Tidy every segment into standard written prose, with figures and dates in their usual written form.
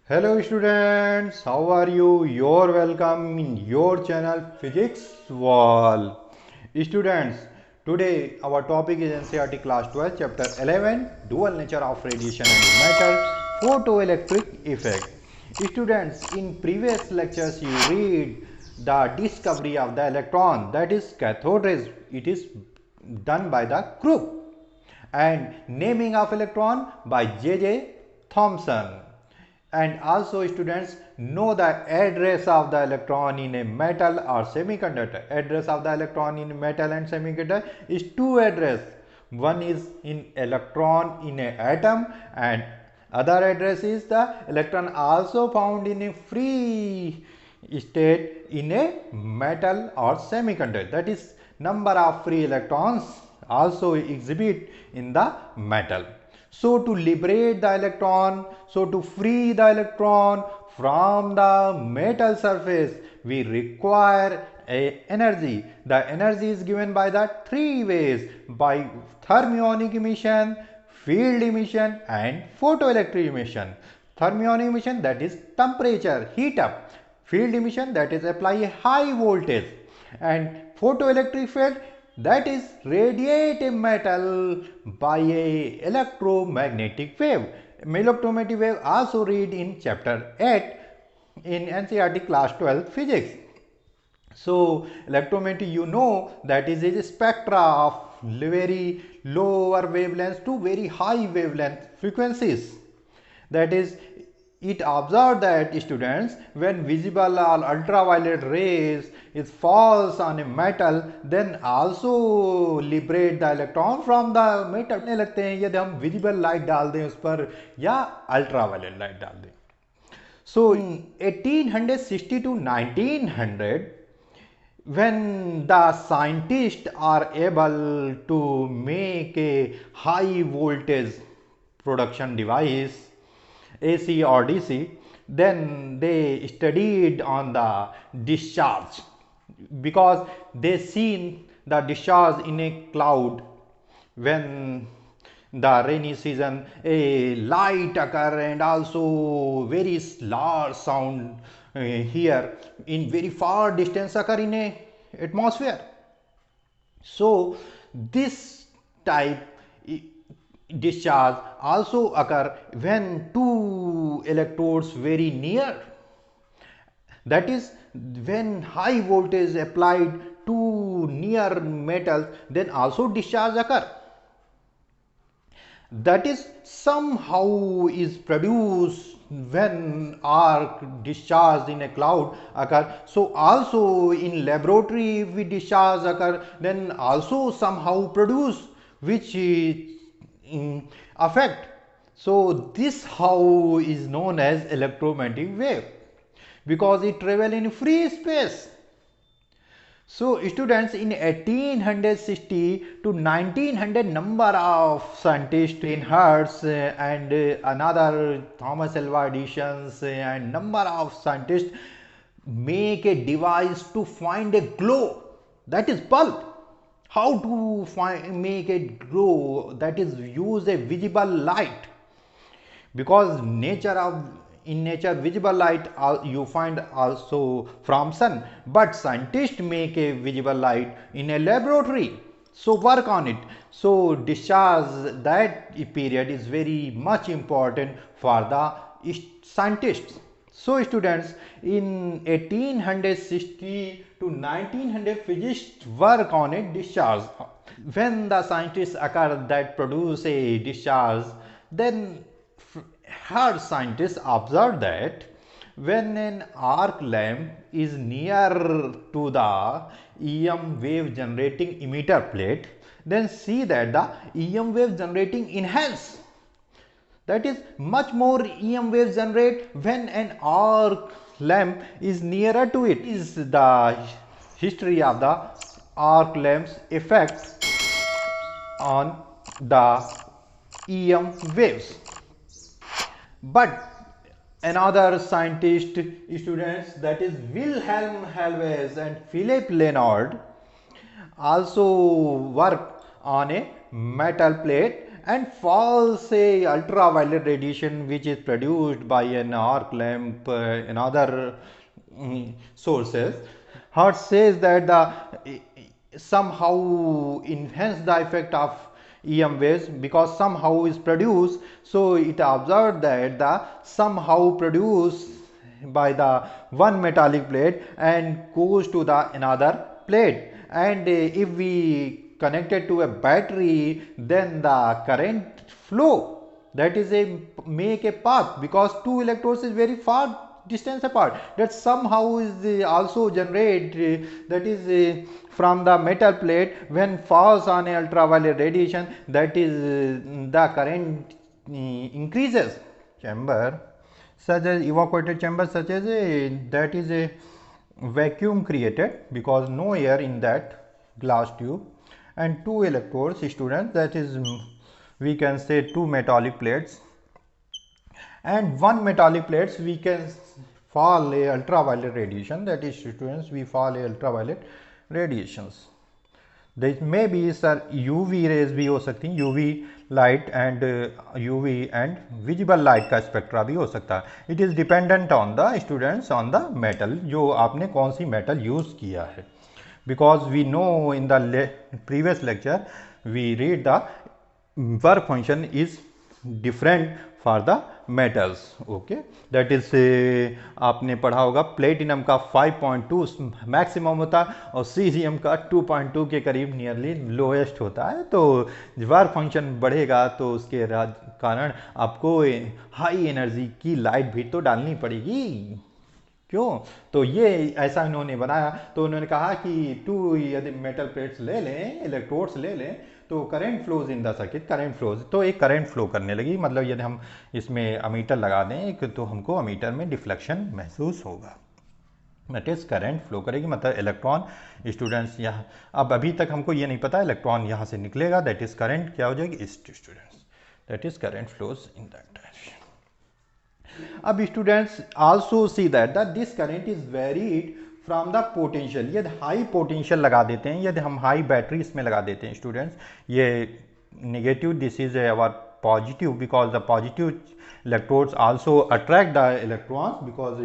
Hello students, how are you? You're welcome in your channel Physics Wall. Students, today our topic is NCERT class 12 chapter 11 dual nature of radiation and matter photoelectric effect. Students, in previous lectures you read the discovery of the electron, that is cathode rays. It is done by the Crook, and naming of electron by J.J. Thomson. And also students, know the address of the electron in a metal or semiconductor. Address of the electron in metal and semiconductor is two address. One is in electron in a atom, and other address is the electron also found in a free state in a metal or semiconductor. That is number of free electrons also exhibit in the metal. So to liberate the electron, so to free the electron from the metal surface, we require a energy. The energy is given by the three ways: by thermionic emission, field emission, and photoelectric emission. Thermionic emission, that is temperature, heat up. Field emission, that is apply a high voltage. And photoelectric field, that is radiate a metal by a electromagnetic wave. Electromagnetic wave also read in chapter 8 in NCERT class 12 physics. So electromagnetic, you know, that is a spectra of very lower wavelengths to very high wavelength frequencies. That is, it observed that students, when visible or ultraviolet rays is falls on a metal, then also liberate the electron from the metal. लगते हैं यदि हम visible light डाल दें उस पर या ultraviolet light डाल दें. So in 1860 to 1900, when the scientists are able to make a high voltage production device, AC or DC, then they studied on the discharge, because they seen the discharge in a cloud. When the rainy season, a light occur and also very large sound here in very far distance occur in a atmosphere. So this type discharge also occur when two electrodes very near. That is, when high voltage applied to near metals, then also discharge occur. That is, somehow is produced when arc discharge in a cloud occur. So also in laboratory, if we discharge occur, then also somehow produce, which affect. So this how is known as electromagnetic wave, because it travel in free space. So students, in 1860 to 1900, number of scientists in Hertz and another Thomas Alva Edison's and number of scientists make a device to find a glow, that is bulb. How to make it glow? That is, use a visible light, because in nature visible light you find also from sun, but scientists make a visible light in a laboratory, so work on it. So discharge, that period is very much important for the scientists. So students, in 1860 to 1900, physicists work on a discharge. When the scientists occur that produce a discharge, then her scientists observed that when an arc lamp is near to the EM wave generating emitter plate, then see that the EM wave generating enhance. That is, much more EM waves generate when an arc lamp is nearer to it. Is the history of the arc lamp's effect on the EM waves. But another scientist students, that is Wilhelm Helmholtz and Philip Leonard, also work on a metal plate, and false ultraviolet radiation which is produced by an arc lamp and other sources. Hart says that the somehow enhance the effect of EM waves because somehow is produced, so it observed that the somehow produced by the one metallic plate and goes to the another plate, and if we connect it to a battery, then the current flow, that is a make a path because two electrodes is very far distance apart, that somehow is also generate that is from the metal plate when falls on a ultraviolet radiation, that is the current increases. Chamber such as evacuated chamber such as that is a vacuum created because no air in that glass tube, and two electrodes students, that is we can say two metallic plates, and one metallic plates we can fall a ultraviolet radiation, that is students we fall a ultraviolet radiations. There may be sir UV rays भी हो सकती हैं, UV light and UV and visible light का spectra भी हो सकता है. It is dependent on the students on the metal, जो आपने कौन सी मेटल यूज़ किया है, because we know in the previous lecture we read the work function is different for the metals. Okay, that is आपने पढ़ा होगा platinum का 5.2 maximum होता है और सीजियम का 2.2 के करीब नियरली लोएस्ट होता है. तो वर्क फंक्शन बढ़ेगा तो उसके कारण आपको हाई एनर्जी की लाइट भी तो डालनी पड़ेगी. क्यों? तो ये ऐसा इन्होंने बनाया. तो उन्होंने कहा कि टू यदि मेटल प्लेट्स ले लें, इलेक्ट्रोड्स ले लें, तो current flows in the circuit, current flows, तो एक करंट फ्लो करने लगी. मतलब यदि हम इसमें अमीटर लगा दें तो हमको अमीटर में डिफ्लेक्शन महसूस होगा, दैट इज करंट फ्लो करेगी. मतलब इलेक्ट्रॉन स्टूडेंट्स यहाँ, अब अभी तक हमको ये नहीं पता इलेक्ट्रॉन यहाँ से निकलेगा, दैट इज करंट क्या हो जाएगी students, that is current flows in that direction. अब students also see that this current is varied from the potential. यदि हाई पोटेंशियल लगा देते हैं, यदि हम हाई बैटरी इसमें लगा देते हैं स्टूडेंट्स, ये negative, this is our positive because the positive electrodes also attract the electrons because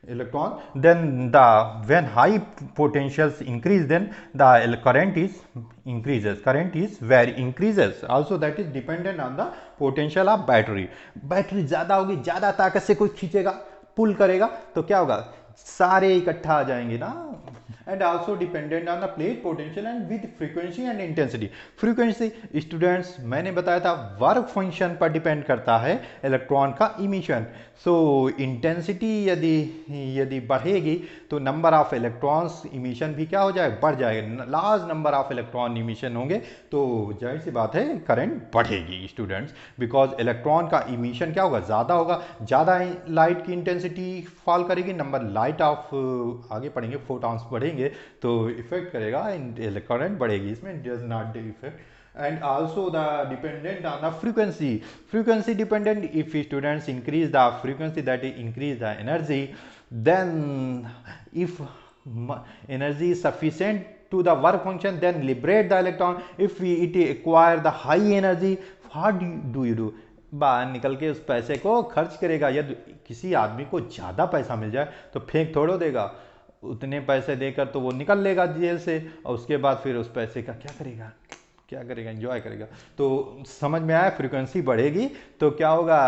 electron, then the when high potentials increase, then the current is increases, current is very increases also, that is dependent on the potential of battery. Battery ज्यादा होगी, ज्यादा ताकत से कोई खींचेगा, पुल करेगा, तो क्या होगा, सारे इकट्ठा आ जाएंगे ना. And also dependent on the plate potential and with frequency and intensity. Frequency students मैंने बताया था वर्क फंक्शन पर डिपेंड करता है इलेक्ट्रॉन का इमिशन. सो इंटेंसिटी यदि बढ़ेगी तो नंबर ऑफ इलेक्ट्रॉन्स इमिशन भी क्या हो जाएगा, बढ़ जाएगा. Large number of electron emission होंगे तो जाहिर सी बात है करंट बढ़ेगी स्टूडेंट्स, बिकॉज इलेक्ट्रॉन का इमिशन क्या होगा, ज़्यादा होगा, ज़्यादा लाइट की इंटेंसिटी फॉल करेगी, नंबर लाइट ऑफ आगे पढ़ेंगे फोटॉन्स बढ़ेंगे तो इफेक्ट करेगा, करंट बढ़ेगी, इसमें does not effect. And also the dependent on the frequency dependent. If students increase the frequency, that increase the energy, then if energy is sufficient to the work function, then liberate the electron. If it acquire the high energy, what do you do? बाहर निकल के उस पैसे को खर्च करेगा. यदि किसी आदमी को ज़्यादा पैसा मिल जाए तो फेंक थोड़ो देगा, उतने पैसे देकर तो वो निकल लेगा जेल से, और उसके बाद फिर उस पैसे का क्या करेगा, एंजॉय करेगा. तो समझ में आया, फ्रीक्वेंसी बढ़ेगी तो क्या होगा,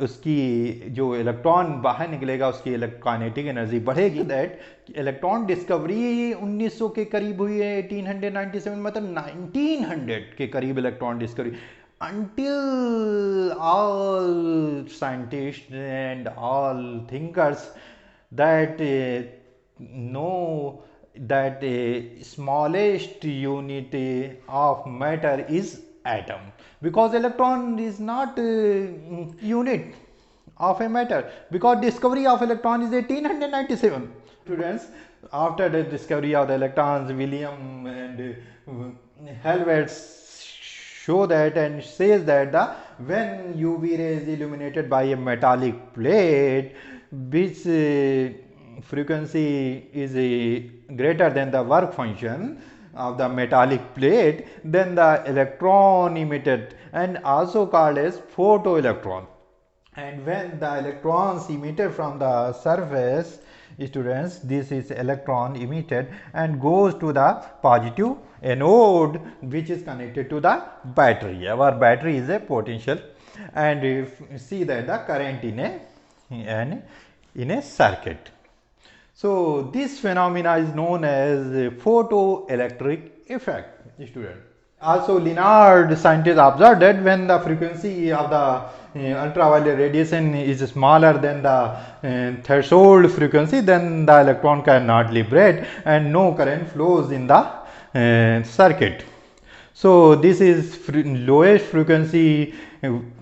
उसकी जो इलेक्ट्रॉन बाहर निकलेगा उसकी काइनेटिक एनर्जी बढ़ेगी. दैट इलेक्ट्रॉन डिस्कवरी 1900 के करीब हुई है, 1897, मतलब 1900 के करीब electron discovery. Until all scientists and all thinkers that know that smallest unit of matter is atom, because electron is not unit of a matter, because discovery of electron is 1897. Students, after the discovery of the electrons, William and Helmholtz show that and says that when UV ray is illuminated by a metallic plate which frequency is greater than the work function, of the metallic plate, then the electron emitted and also called as photoelectron. And when the electrons emitted from the surface, students, this is electron emitted and goes to the positive anode, which is connected to the battery. Our battery is a potential, and if see that the current in a circuit. So this phenomena is known as photoelectric effect, student. Also, Leonard scientists observed that when the frequency of the ultraviolet radiation is smaller than the threshold frequency, then the electron cannot liberate and no current flows in the circuit. So this is lowest frequency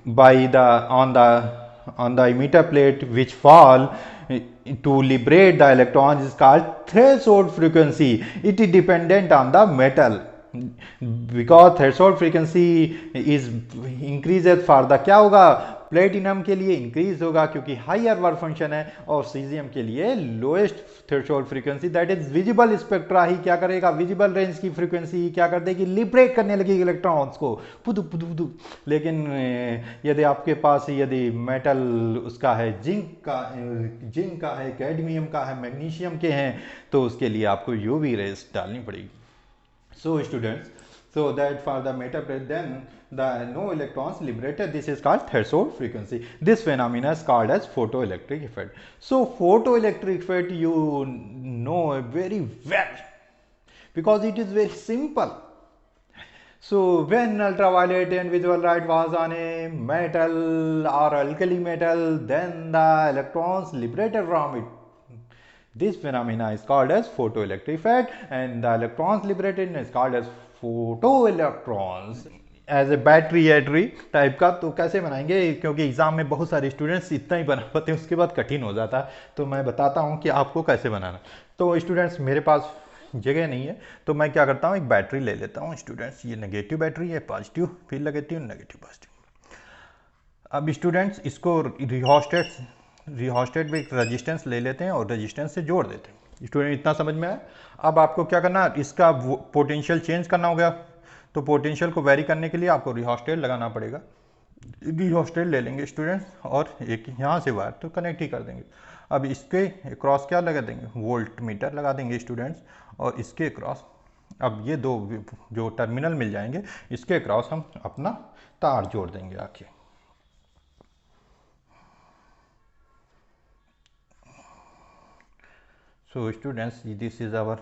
by the on the emitter plate which fall to liberate the electrons is called threshold frequency. It is dependent on the metal, because threshold frequency is increases for the क्या होगा, platinum के लिए increase होगा क्योंकि higher work function है, और caesium के लिए lowest threshold frequency that is visible spectra ही क्या करेगा, विजिबल रेंज की फ्रीक्वेंसी क्या कर देगी, लिबरेट करने लगेगी इलेक्ट्रॉन्स को पुदु पुदु पुदु। लेकिन यदि आपके पास यदि मेटल उसका है, जिंक का है, कैडमियम का है, मैग्नीशियम के हैं, तो उसके लिए आपको यूवी रेज डालनी पड़ेगी। So students, so that for the metal plate, then the no electrons liberated, this is called threshold frequency. This phenomena is called as photoelectric effect. So photoelectric effect you know very well because it is very simple. So when ultraviolet and visible light was on a metal or alkali metal, then the electrons liberated from it. This phenomena is called as photoelectric effect, and the electrons liberated is called as photoelectrons. As a battery type का तो कैसे बनाएंगे, क्योंकि exam में बहुत सारे students इतना ही बना पाते हैं, उसके बाद कठिन हो जाता है, तो मैं बताता हूँ कि आपको कैसे बनाना। तो स्टूडेंट्स मेरे पास जगह नहीं है, तो मैं क्या करता हूँ, एक बैटरी ले लेता हूँ स्टूडेंट्स। ये नेगेटिव बैटरी है, पॉजिटिव, फिर नेगेटिव नेगेटिव पॉजिटिव। अब स्टूडेंट्स इसको रिहोस्टेट में एक रेजिस्टेंस ले लेते हैं और रेजिस्टेंस से जोड़ देते हैं। स्टूडेंट इतना समझ में आया। अब आपको क्या करना है, इसका पोटेंशियल चेंज करना होगा, तो पोटेंशियल को वेरी करने के लिए आपको रिहोस्टेट लगाना पड़ेगा। रिहोस्टेट ले लेंगे स्टूडेंट्स और एक यहाँ से वायर तो कनेक्ट ही कर देंगे। अब इसके क्रॉस क्या लगा देंगे, वोल्ट मीटर लगा देंगे स्टूडेंट्स, और इसके क्रॉस अब ये दो जो टर्मिनल मिल जाएंगे, इसके क्रॉस हम अपना तार जोड़ देंगे आके। So students, this is our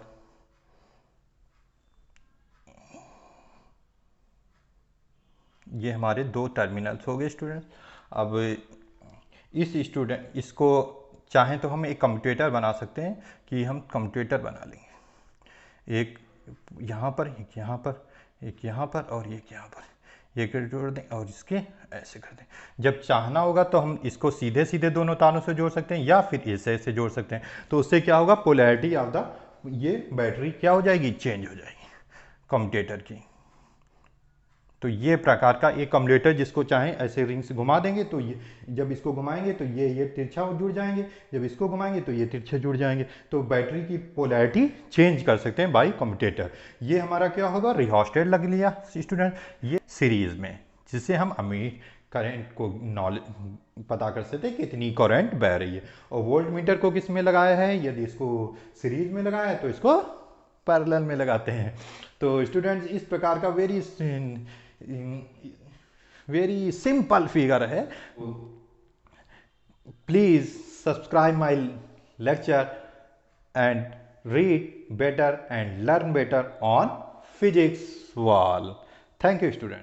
ये हमारे दो टर्मिनल्स हो गए स्टूडेंट्स। अब इसको चाहें तो हम एक कम्यूटेटर बना सकते हैं कि हम कम्यूटेटर बना लेंगे, एक यहाँ पर, एक यहाँ पर, एक यहाँ पर और एक यहाँ पर, ये कर जोड़ दें और इसके ऐसे कर दें। जब चाहना होगा तो हम इसको सीधे सीधे दोनों तारों से जोड़ सकते हैं या फिर ऐसे जोड़ सकते हैं। तो उससे क्या होगा, पोलैरिटी ऑफ द ये बैटरी क्या हो जाएगी, चेंज हो जाएगी कम्यूटेटर की। तो ये प्रकार का एक कम्यूटेटर जिसको चाहें ऐसे रिंग से घुमा देंगे, तो ये जब इसको घुमाएंगे तो ये तिरछा जुड़ जाएंगे, जब इसको घुमाएंगे तो ये तिरछे जुड़ जाएंगे। तो बैटरी की पोलैरिटी चेंज कर सकते हैं बाय कम्यूटेटर। ये हमारा क्या होगा, रिहोस्टेट लग लिया स्टूडेंट, ये सीरीज में, जिससे हम करंट को नॉलेज पता कर सकते हैं कितनी करंट बह रही है। और वोल्ट मीटर को किस में लगाया है, यदि इसको सीरीज में लगाया है तो इसको पैरेलल में लगाते हैं। तो स्टूडेंट्स इस प्रकार का वेरी सिंपल फिगर है। Please subscribe my lecture and read better and learn better on physics wall. Thank you student.